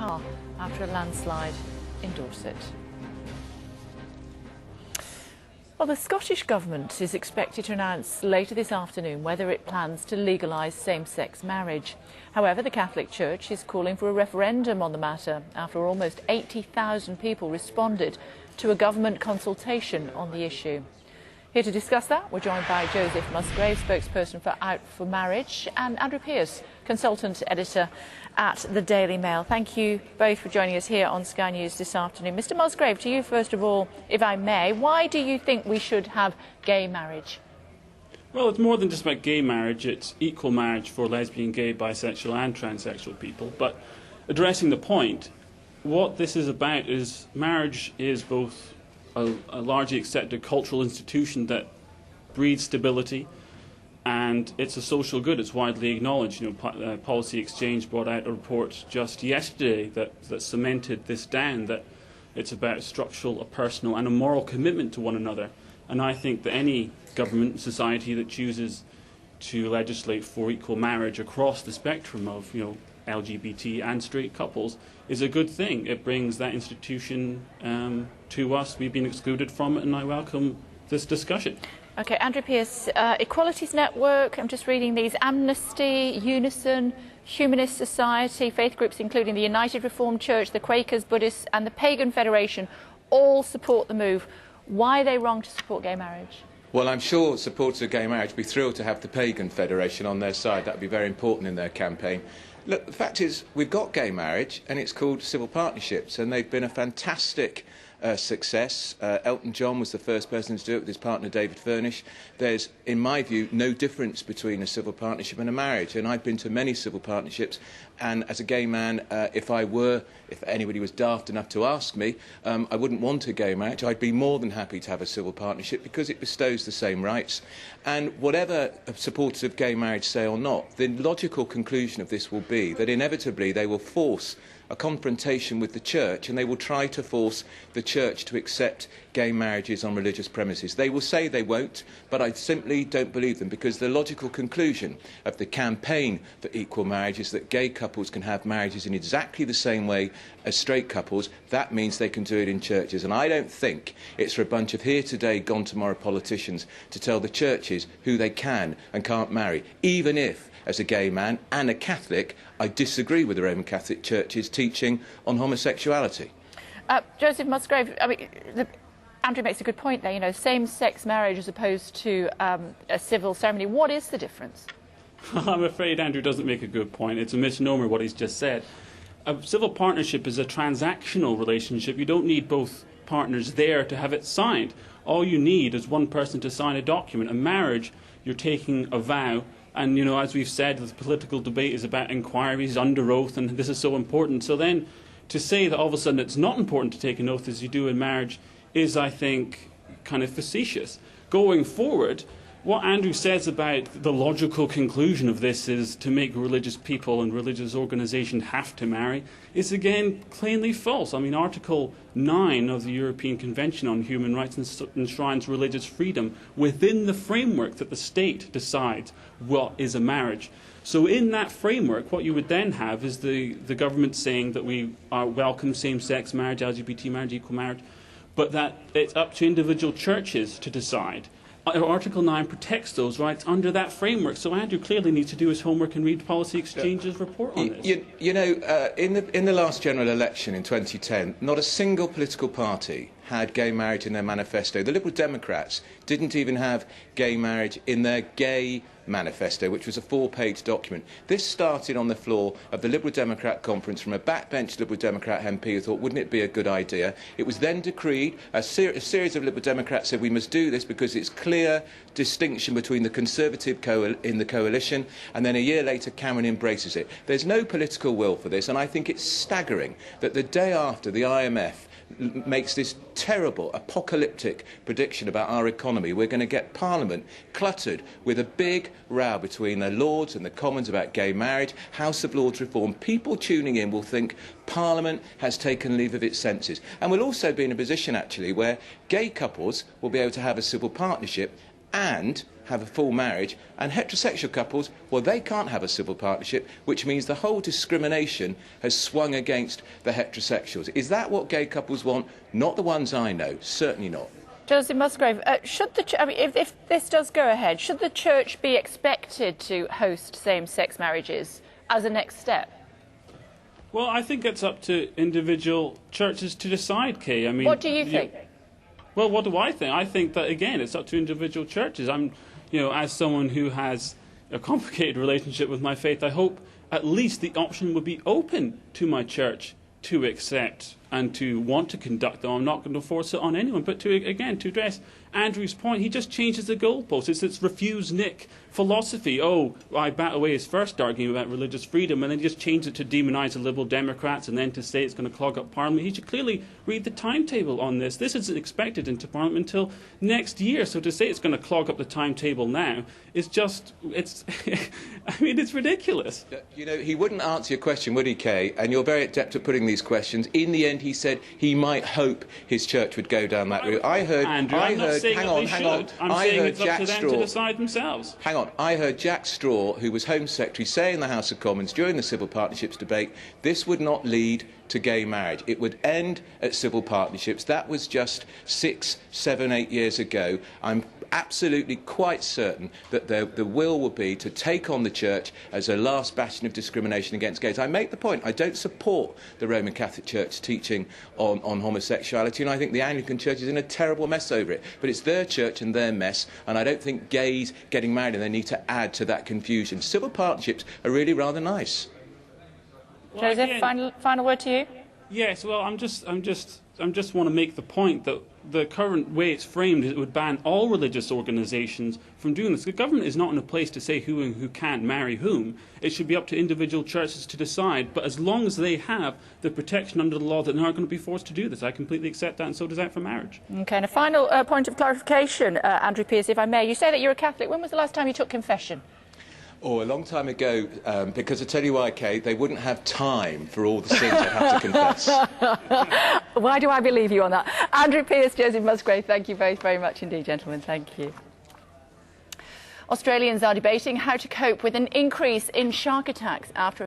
car after a landslide in Dorset. Well, the Scottish Government is expected to announce later this afternoon whether it plans to legalise same-sex marriage. However, the Catholic Church is calling for a referendum on the matter after almost 80,000 people responded to a government consultation on the issue. Here to discuss that, we're joined by Joseph Musgrave, spokesperson for Out for Marriage, and Andrew Pearce, consultant editor at the Daily Mail. Thank you both for joining us here on Sky News this afternoon. Mr Musgrave, to you first of all, if I may, why do you think we should have gay marriage? Well, it's more than just about gay marriage. It's equal marriage for lesbian, gay, bisexual and transsexual people. But addressing the point, what this is about is marriage is both a largely accepted cultural institution that breeds stability, and it's a social good. It's widely acknowledged. Policy Exchange brought out a report just yesterday that cemented this down, that it's about a structural, a personal and a moral commitment to one another. And I think that any government, society that chooses to legislate for equal marriage across the spectrum of LGBT and straight couples is a good thing. It brings that institution to us. We've been excluded from it, and I welcome this discussion. OK, Andrew Pearce, Equalities Network, I'm just reading these, Amnesty, Unison, Humanist Society, faith groups including the United Reformed Church, the Quakers, Buddhists and the Pagan Federation all support the move. Why are they wrong to support gay marriage? Well, I'm sure supporters of gay marriage would be thrilled to have the Pagan Federation on their side. That would be very important in their campaign. Look, the fact is, we've got gay marriage, and it's called civil partnerships, and they've been a fantastic success. Elton John was the first person to do it with his partner David Furnish. There's, in my view, no difference between a civil partnership and a marriage, and I've been to many civil partnerships, and as a gay man, if anybody was daft enough to ask me, I wouldn't want a gay marriage. I'd be more than happy to have a civil partnership because it bestows the same rights. And whatever supporters of gay marriage say or not, the logical conclusion of this will be that inevitably they will force a confrontation with the church, and they will try to force the church to accept gay marriages on religious premises. They will say they won't, but I simply don't believe them, because the logical conclusion of the campaign for equal marriage is that gay couples can have marriages in exactly the same way as straight couples. That means they can do it in churches, and I don't think it's for a bunch of here today, gone tomorrow politicians to tell the churches who they can and can't marry, even if, as a gay man and a Catholic, I disagree with the Roman Catholic Church's teaching on homosexuality. Joseph Musgrave, Andrew makes a good point there, same-sex marriage as opposed to a civil ceremony. What is the difference? I'm afraid Andrew doesn't make a good point. It's a misnomer what he's just said. A civil partnership is a transactional relationship. You don't need both partners there to have it signed. All you need is one person to sign a document. A marriage, you're taking a vow. And, as we've said, the political debate is about inquiries under oath, and this is so important. So then to say that all of a sudden it's not important to take an oath as you do in marriage is, I think, kind of facetious. Going forward, what Andrew says about the logical conclusion of this is to make religious people and religious organisations have to marry is, again, plainly false. I mean, Article 9 of the European Convention on Human Rights enshrines religious freedom within the framework that the state decides what is a marriage. So in that framework, what you would then have is the government saying that we welcome same-sex marriage, LGBT marriage, equal marriage, but that it's up to individual churches to decide. Article 9 protects those rights under that framework. So Andrew clearly needs to do his homework and read Policy Exchange's report on this. In the last general election in 2010, not a single political party had gay marriage in their manifesto. The Liberal Democrats didn't even have gay marriage in their gay manifesto, which was a 4-page document. This started on the floor of the Liberal Democrat conference from a backbench Liberal Democrat MP who thought, wouldn't it be a good idea? It was then decreed. A series of Liberal Democrats said we must do this because it's clear distinction between the Conservative in the coalition, and then a year later Cameron embraces it. There's no political will for this, and I think it's staggering that the day after the IMF makes this terrible, apocalyptic prediction about our economy, we're going to get Parliament cluttered with a big row between the Lords and the Commons about gay marriage, House of Lords reform. People tuning in will think Parliament has taken leave of its senses. And we'll also be in a position, actually, where gay couples will be able to have a civil partnership and have a full marriage, and heterosexual couples, well, they can't have a civil partnership, which means the whole discrimination has swung against the heterosexuals. Is that what gay couples want? Not the ones I know, certainly not. Joseph Musgrave, if this does go ahead, should the church be expected to host same-sex marriages as a next step? Well, I think it's up to individual churches to decide, Kay. I mean, what do you think? Well, what do I think? I think that, again, it's up to individual churches. As someone who has a complicated relationship with my faith, I hope at least the option would be open to my church to accept and to want to conduct them. I'm not going to force it on anyone, but to address Andrew's point, he just changes the goalposts. It's refuse Nick philosophy. Oh, I bat away his first argument about religious freedom, and then he just changed it to demonise the Liberal Democrats and then to say it's going to clog up Parliament. He should clearly read the timetable on this. This isn't expected into Parliament until next year, so to say it's going to clog up the timetable now is just, it's ridiculous. He wouldn't answer your question, would he, Kay? And you're very adept at putting these questions. In the end, he said he might hope his church would go down that route. I heard saying hang on. I'm saying it's up to them to decide themselves. Hang on. I heard Jack Straw, who was Home Secretary, say in the House of Commons during the civil partnerships debate, this would not lead to gay marriage. It would end at civil partnerships. That was just 6, 7, 8 years ago. I'm absolutely quite certain that the will be to take on the church as a last bastion of discrimination against gays. I make the point, I don't support the Roman Catholic Church teaching on homosexuality, and I think the Anglican Church is in a terrible mess over it. But it's their church and their mess, and I don't think gays getting married and they need to add to that confusion. Civil partnerships are really rather nice. Well, Joseph, final word to you. Yes, well, I'm just want to make the point that the current way it's framed, it would ban all religious organisations from doing this. The government is not in a place to say who and who can't marry whom. It should be up to individual churches to decide. But as long as they have the protection under the law that they aren't going to be forced to do this, I completely accept that, and so does that for marriage. OK, and a final point of clarification, Andrew Pearce, if I may. You say that you're a Catholic. When was the last time you took confession? Oh, a long time ago, because I tell you why, Kay, they wouldn't have time for all the sins I'd have to confess. Why do I believe you on that? Andrew Pearce, Joseph Musgrave, thank you both very much indeed, gentlemen. Thank you. Australians are debating how to cope with an increase in shark attacks after